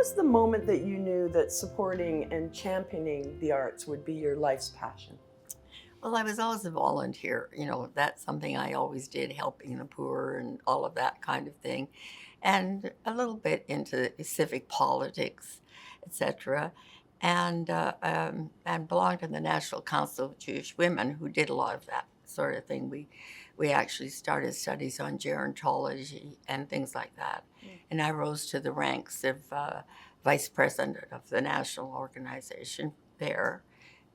was the moment that you knew that supporting and championing the arts would be your life's passion? Well, I was always a volunteer. That's something I always did, helping the poor and all of that kind of thing. And a little bit into civic politics, etc. And belonged to the National Council of Jewish Women, who did a lot of that sort of thing. We actually started studies on gerontology and things like that. And I rose to the ranks of vice president of the national organization there,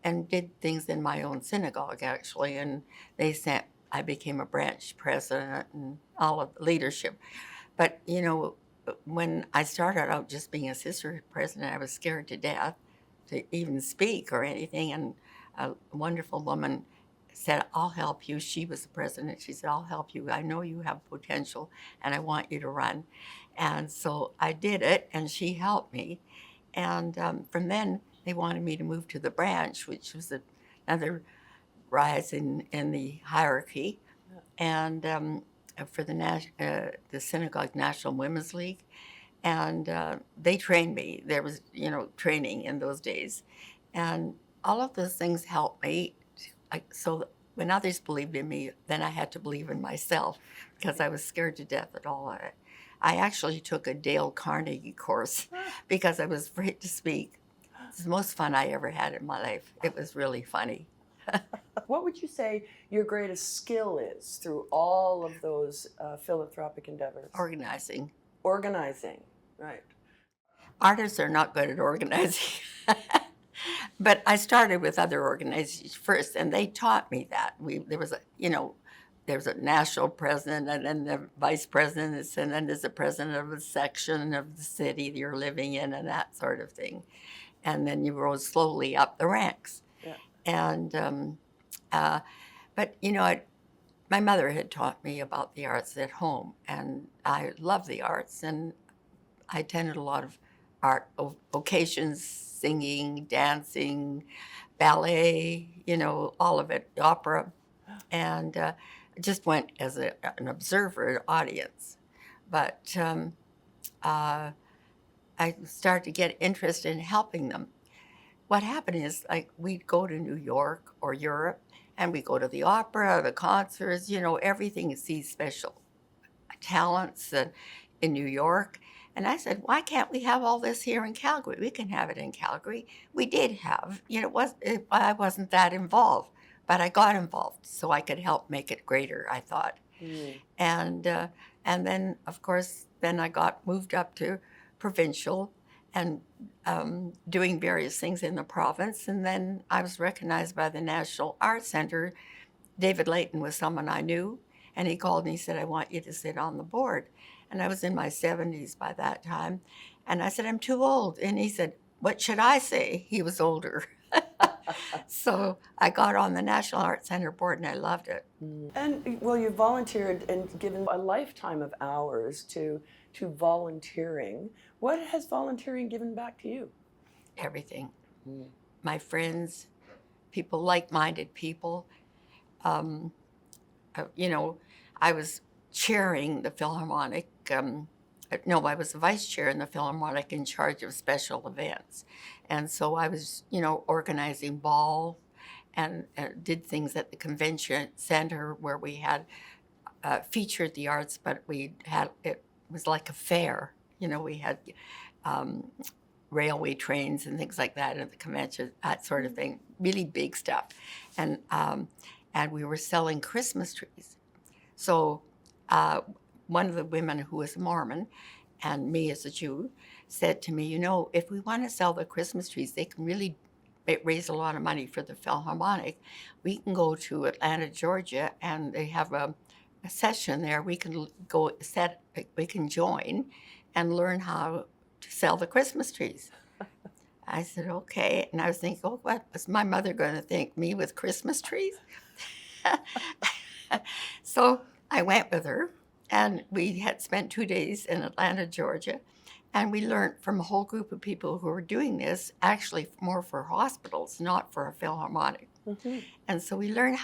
and did things in my own synagogue, actually. And I became a branch president and all of the leadership. But, when I started out just being assistant president, I was scared to death to even speak or anything. And a wonderful woman said, "I'll help you." She was the president. She said, "I'll help you. I know you have potential and I want you to run." And so I did it, and she helped me. And from then, they wanted me to move to the branch, which was another rise in the hierarchy. And for the Synagogue National Women's League. And they trained me. There was, training in those days. And all of those things helped me. So when others believed in me, then I had to believe in myself, because I was scared to death at all. I actually took a Dale Carnegie course because I was afraid to speak. It's the most fun I ever had in my life. It was really funny. What would you say your greatest skill is through all of those philanthropic endeavors? Organizing. Organizing, right. Artists are not good at organizing. But I started with other organizations first, and they taught me that. There was a national president, and then the vice president, and then there's the president of the section of the city that you're living in, and that sort of thing. And then you rose slowly up the ranks. Yeah. And but my mother had taught me about the arts at home, and I love the arts, and I attended a lot of art occasions, singing, dancing, ballet, all of it, opera, and just went as an observer, an audience. But I started to get interested in helping them. What happened is, we'd go to New York or Europe, and we go to the opera, the concerts, everything, see special talents in New York. And I said, why can't we have all this here in Calgary? We can have it in Calgary. We did have, I wasn't that involved, but I got involved so I could help make it greater, I thought. And then, of course, I got moved up to provincial and doing various things in the province. And then I was recognized by the National Arts Center. David Layton was someone I knew, and he called me and said, "I want you to sit on the board." And I was in my 70s by that time. And I said, "I'm too old." And he said, "What should I say?" He was older. So I got on the National Arts Center board, and I loved it. And, well, you volunteered and given a lifetime of hours to volunteering. What has volunteering given back to you? Everything. My friends, people, like-minded people. I was chairing the Philharmonic. I was the vice chair in the Philharmonic in charge of special events. And so I was, organizing ball and did things at the convention center where we had featured the arts, but it was like a fair. We had railway trains and things like that at the convention, that sort of thing, really big stuff. And we were selling Christmas trees. So one of the women who was a Mormon, and me as a Jew, said to me, if we want to sell the Christmas trees, they can really raise a lot of money for the Philharmonic. We can go to Atlanta, Georgia, and they have a session there. We can we can join and learn how to sell the Christmas trees. I said, okay. And I was thinking, what was my mother going to think, me with Christmas trees? So I went with her, and we had spent 2 days in Atlanta, Georgia, and we learned from a whole group of people who were doing this, actually more for hospitals, not for a Philharmonic. And so we learned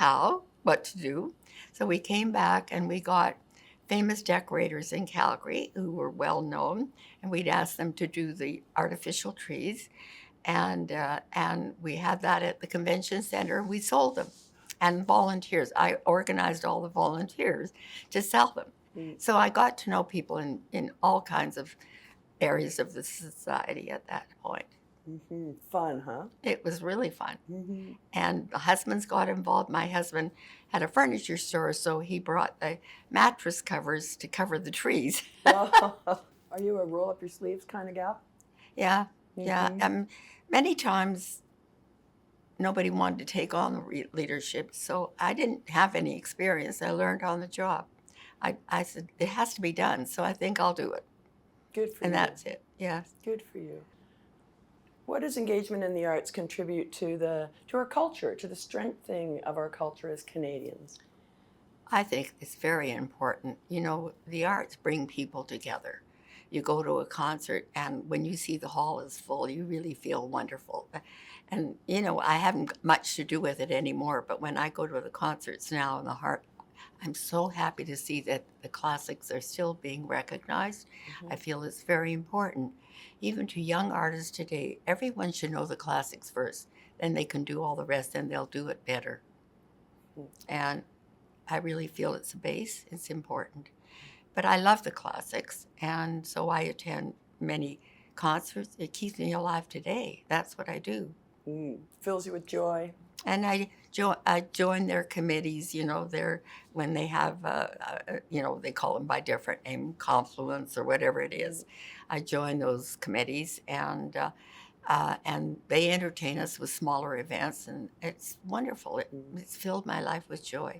what to do. So we came back, and we got famous decorators in Calgary who were well known, and we'd ask them to do the artificial trees, and we had that at the convention center. We sold them, and volunteers. I organized all the volunteers to sell them. So I got to know people in all kinds of areas of the society at that point. Mm-hmm. Fun, huh? It was really fun. Mm-hmm. And the husbands got involved. My husband had a furniture store, so he brought the mattress covers to cover the trees. Are you a roll up your sleeves kind of gal? Yeah, Mm-hmm. yeah. Many times nobody wanted to take on the leadership, so I didn't have any experience. I learned on the job. I said, it has to be done, so I think I'll do it. Good for you. And that's it, yes. Good for you. What does engagement in the arts contribute to our culture, to the strengthening of our culture as Canadians? I think it's very important. You know, the arts bring people together. You go to a concert, and when you see the hall is full, you really feel wonderful. And, you know, I haven't much to do with it anymore, but when I go to the concerts now in the heart, I'm so happy to see that the classics are still being recognized. Mm-hmm. I feel it's very important. Even to young artists today, everyone should know the classics first. Then they can do all the rest, and they'll do it better. Mm-hmm. And I really feel it's a base. It's important. But I love the classics, and so I attend many concerts. It keeps me alive today. That's what I do. Fills you with joy. And I join their committees, you know, when they have, you know, they call them by different name, Confluence or whatever it is. I join those committees, and they entertain us with smaller events, and it's wonderful. It's filled my life with joy.